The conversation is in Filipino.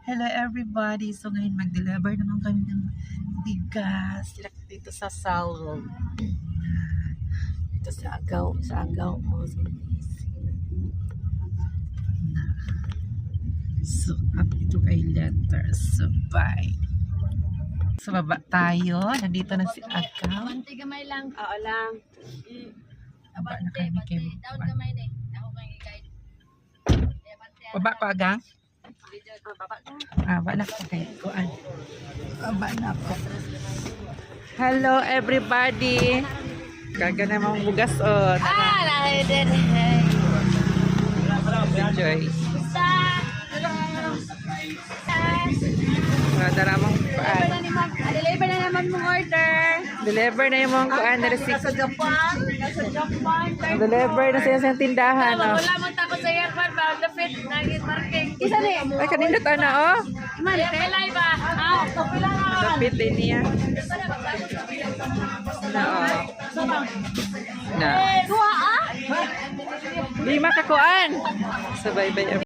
Hello everybody! So ngayon mag-deliver naman kami ng bigas dito sa Salvo. Dito sa Agaw. So up ito kay letters. So bye. So baba tayo. Nandito na si Agaw. Abante gamay lang. Oo lang. Baba na kami kay Daon gamay ni. Ako kang i-guide. Baba ko Agang. Baba ka. Baba na ko kay Kuan. Baba na ko. Hello everybody. Kaga namang bugas o. Lahi din. Enjoy. Sa. Daramang Kuan. Deliver na naman mong order. Deliver na yung mga Kuan. Nasa Japan. Deliver na sa tindahan. Oh. Wala mo tako sa airport ba? The fit naging marking. Isa ni. Ay, kanina ta na oh. Man, pelay ba? Kapila na. Dapit din niya. Na oh. Na. Dua ah? 5 ka Kuan. Sabay-bay.